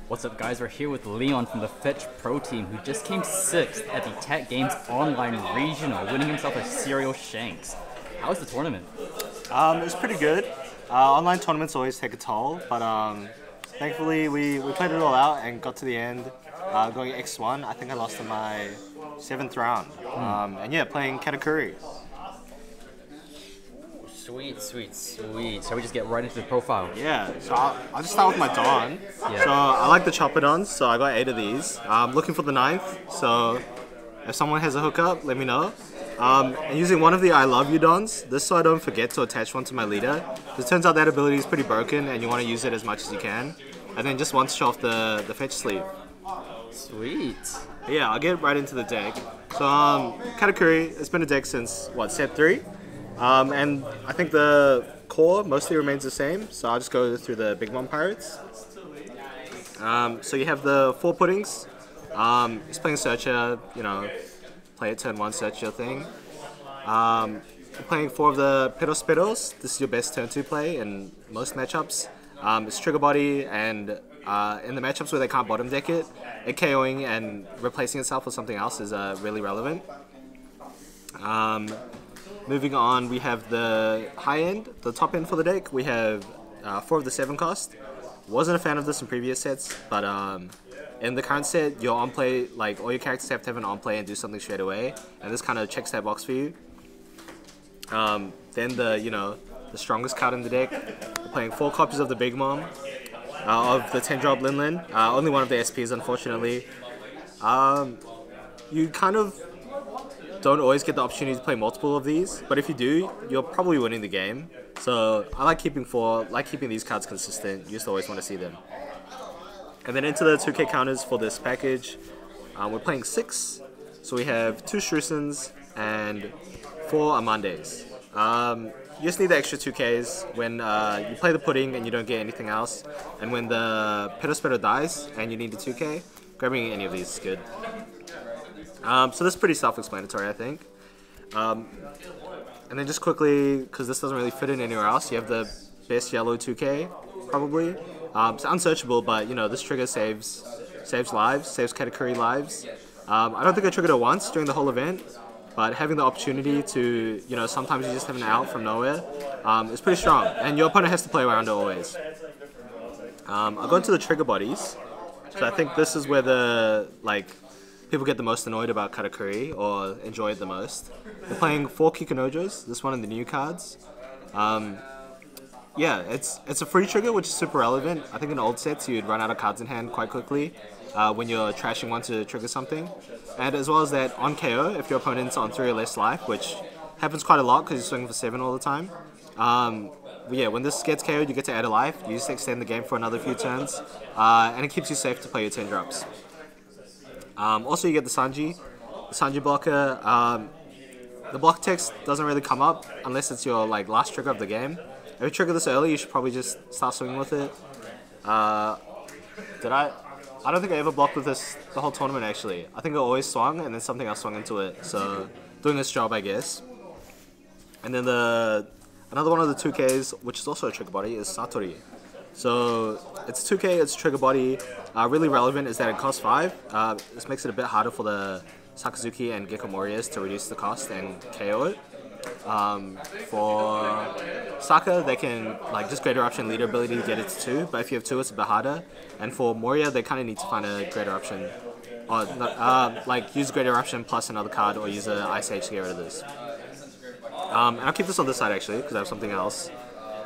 What's up, guys? We're here with Leon from the Fetch Pro team, who just came 6th at the Tech Games Online Regional, winning himself a Serial Shanks. How was the tournament? It was pretty good. Online tournaments always take a toll, but thankfully we played it all out and got to the end, going X1. I think I lost in my 7th round. And yeah, playing Katakuri. Sweet, sweet, sweet. Shall we just get right into the profile? Yeah, so I'll just start with my Dawn. Yeah. So I like the Chopper Dons, so I got 8 of these. I'm looking for the 9th, so if someone has a hookup, let me know. And using one of the I Love You Dons, this so I don't forget to attach one to my leader. It turns out that ability is pretty broken and you want to use it as much as you can. And then just one to show off the fetch sleeve. Sweet. But yeah, I'll get right into the deck. So Katakuri, it's been a deck since, what, set 3? And I think the core mostly remains the same, so I'll just go through the Big Mom Pirates. So you have the 4 puddings. Just playing Searcher, you know, play it turn 1, search your thing. You're playing 4 of the Pedos Pedos. This is your best turn 2 play in most matchups. It's Trigger Body, and in the matchups where they can't bottom deck it KOing and replacing itself with something else is really relevant. Moving on, we have the high end, the top end for the deck. We have 4 of the 7 cost. Wasn't a fan of this in previous sets, but in the current set, your on play, like all your characters have to have an on play and do something straight away, and this kind of checks that box for you. Then the strongest card in the deck. We're playing 4 copies of the Big Mom, of the 10-drop Lin Lin. Only one of the SPs, unfortunately. You kind of don't always get the opportunity to play multiple of these, but if you do, you're probably winning the game. So I like keeping these cards consistent. You just always want to see them. And then into the 2K counters for this package, we're playing 6. So we have 2 Strusens and 4 Amandes. You just need the extra 2Ks when you play the pudding and you don't get anything else, and when the Pedos Pedo dies and you need the 2K, grabbing any of these is good. So this is pretty self-explanatory, I think. And then just quickly, because this doesn't really fit in anywhere else, you have the best yellow 2K, probably. It's unsearchable, but you know, this trigger saves lives, saves Katakuri lives. I don't think I triggered it once during the whole event, but having the opportunity to, you know, sometimes you just have an out from nowhere, is pretty strong. And your opponent has to play around it always. I'll go into the trigger bodies. So I think this is where the, people get the most annoyed about Katakuri, or enjoy it the most. They're playing 4 Kikonojos, this one in the new cards. Yeah, it's a free trigger, which is super relevant. I think in old sets you'd run out of cards in hand quite quickly when you're trashing one to trigger something. And as well as that, on KO, if your opponent's on 3 or less life, which happens quite a lot because you're swinging for 7 all the time. Yeah, when this gets KO'd, you get to add a life. You just extend the game for another few turns, and it keeps you safe to play your 10 drops. Also, you get the Sanji blocker. The block text doesn't really come up unless it's your last trigger of the game. If you trigger this early, you should probably just start swinging with it. I don't think I ever blocked with this the whole tournament, actually. I think I always swung, and then something else swung into it. So, doing this job, I guess. And then another one of the 2Ks, which is also a trigger body, is Satori. So, it's 2K, it's trigger body. Really relevant is that it costs 5. This makes it a bit harder for the Sakazuki and Gekko Morias to reduce the cost and KO it. For Saka, they can just Greater Option leader ability to get it to 2, but if you have 2, it's a bit harder. And for Moria, they kind of need to find a Greater Option, or use Greater Option plus another card, or use an Ice Age to get rid of this. And I'll keep this on this side actually, because I have something else.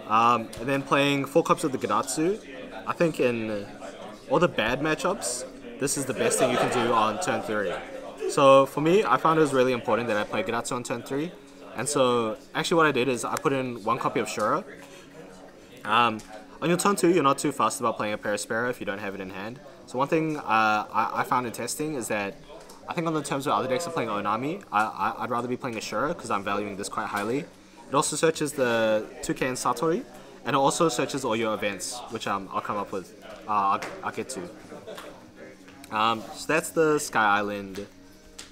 And then playing 4 cups of the Gadatsu. I think in all the bad matchups, this is the best thing you can do on turn 3. So for me, I found it was really important that I play Gadatsu on turn 3. And so actually what I did is I put in 1 copy of Shura. On your turn 2, you're not too fussed about playing a Perispera if you don't have it in hand. So one thing I found in testing is that I think on the terms where other decks are playing Onami, I'd rather be playing a Shura because I'm valuing this quite highly. It also searches the 2K and Satori, and it also searches all your events, which I'll come up with. I'll get to. So that's the Sky Island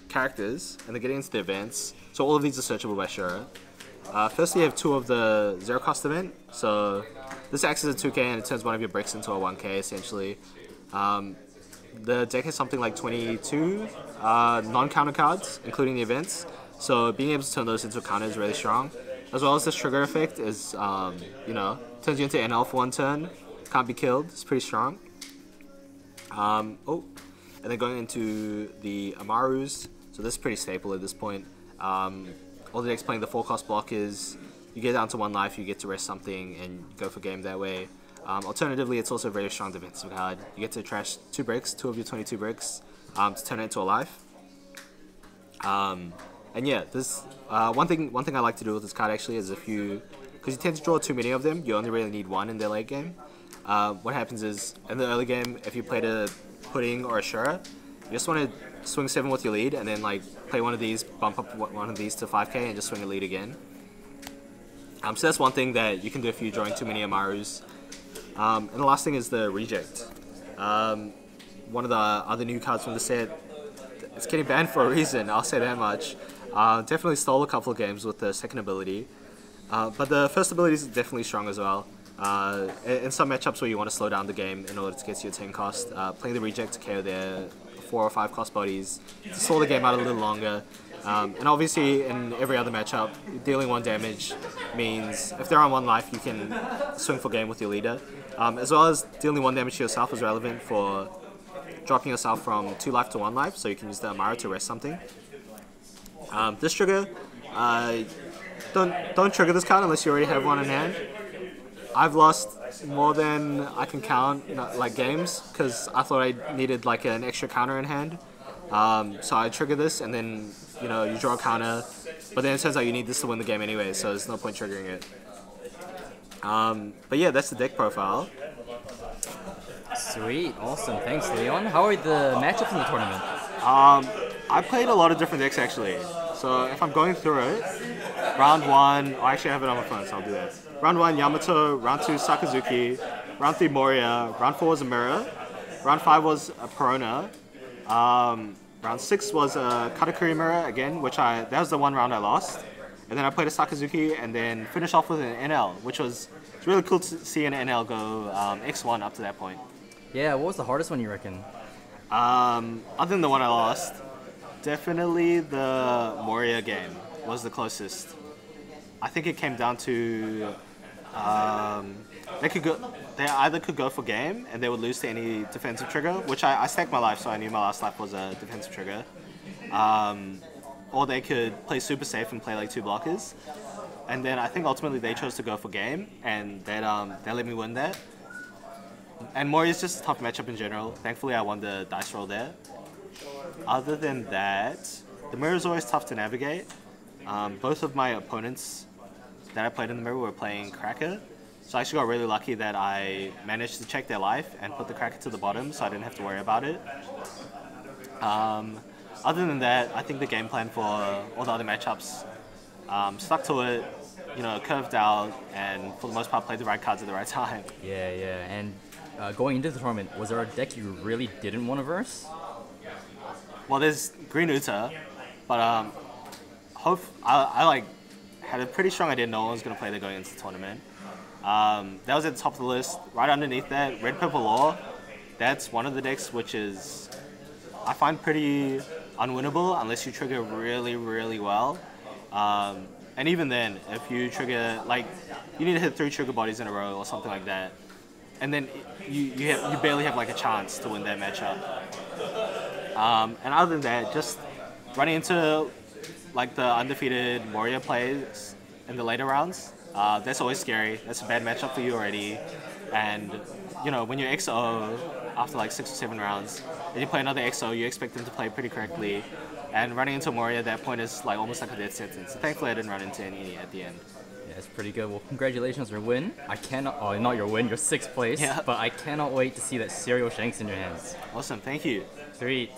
characters, and they're getting into the events. So all of these are searchable by Shura. First, you have 2 of the 0 cost event. So This acts as a 2K and it turns one of your bricks into a 1K essentially. The deck has something like 22 non-counter cards, including the events. So being able to turn those into a counter is really strong. As well as this trigger effect is, you know, turns you into NL for 1 turn. Can't be killed. It's pretty strong. And then going into the Amarus. So this is pretty staple at this point. All the decks playing the 4-cost block is you get down to 1 life, you get to rest something, and go for game that way. Alternatively, it's also a very strong defensive card. You get to trash 2 bricks, 2 of your 22 bricks, to turn it into a life. And yeah, this one thing I like to do with this card actually is because you tend to draw too many of them, you only really need 1 in the late game. What happens is in the early game, if you played a Pudding or a Shura, you just want to swing 7 with your lead and then like play one of these, bump up one of these to 5k and just swing a lead again. So that's one thing that you can do if you're drawing too many Amarus. And the last thing is the Reject. One of the other new cards from the set. It's getting banned for a reason, I'll say that much. Definitely stole a couple of games with the second ability. But the first ability is definitely strong as well. In some matchups where you want to slow down the game in order to get to your 10 cost, playing the Reject to KO their 4 or 5 cost bodies to slow the game out a little longer. And obviously in every other matchup, dealing 1 damage means if they're on 1 life, you can swing for game with your leader. As well as dealing 1 damage to yourself is relevant for dropping yourself from 2 life to 1 life, so you can use the Amara to rest something. This trigger, don't trigger this card unless you already have 1 in hand. I've lost more than I can count, like games, because I thought I needed like an extra counter in hand. So I trigger this, and then you draw a counter, but then it turns out you need this to win the game anyway, so there's no point triggering it. But yeah, that's the deck profile. Sweet, awesome. Thanks, Leon. How are the matchups in the tournament? I played a lot of different decks actually. So if I'm going through it, round 1, I actually have it on my phone, so I'll do that. Round 1, Yamato. Round 2, Sakazuki. Round 3, Moria. Round 4 was a Mirror. Round 5 was a Perona. Round 6 was a Katakuri Mirror again, that was the one round I lost. And then I played a Sakazuki and then finished off with an NL, which was it's really cool to see an NL go X1 up to that point. Yeah, what was the hardest one you reckon? Other than the one I lost, definitely the Moria game was the closest. I think it came down to they either could go for game and they would lose to any defensive trigger, which I staked my life, so I knew my last life was a defensive trigger. Or they could play super safe and play like 2 blockers. And then I think ultimately they chose to go for game, and they let me win that. And Mori is just a tough matchup in general. Thankfully I won the dice roll there. Other than that, the mirror is always tough to navigate. Both of my opponents that I played in the mirror were playing Cracker. So I actually got really lucky that I managed to check their life and put the Cracker to the bottom so I didn't have to worry about it. Other than that, I think the game plan for all the other matchups stuck to it, curved out, and for the most part played the right cards at the right time. Yeah. And going into the tournament, was there a deck you really didn't want to verse? Well, there's Green Uta, but I had a pretty strong idea no one was going to play there going into the tournament. That was at the top of the list. Right underneath that, Red Purple Law. That's one of the decks which is, I find, pretty unwinnable unless you trigger really, really well. And even then, if you trigger, you need to hit 3 trigger bodies in a row or something like that. And then you barely have a chance to win that matchup. And other than that, just running into the undefeated Moria plays in the later rounds, that's always scary. That's a bad matchup for you already. And when you're XO after 6 or 7 rounds, and you play another XO, you expect them to play pretty correctly. And running into Moria at that point is almost like a death sentence. Thankfully I didn't run into any at the end. Yeah, it's pretty good. Well, congratulations on your win. Not your win, your 6th place. Yeah. But I cannot wait to see that Serial Shanks in your hands. Awesome, thank you. Sweet.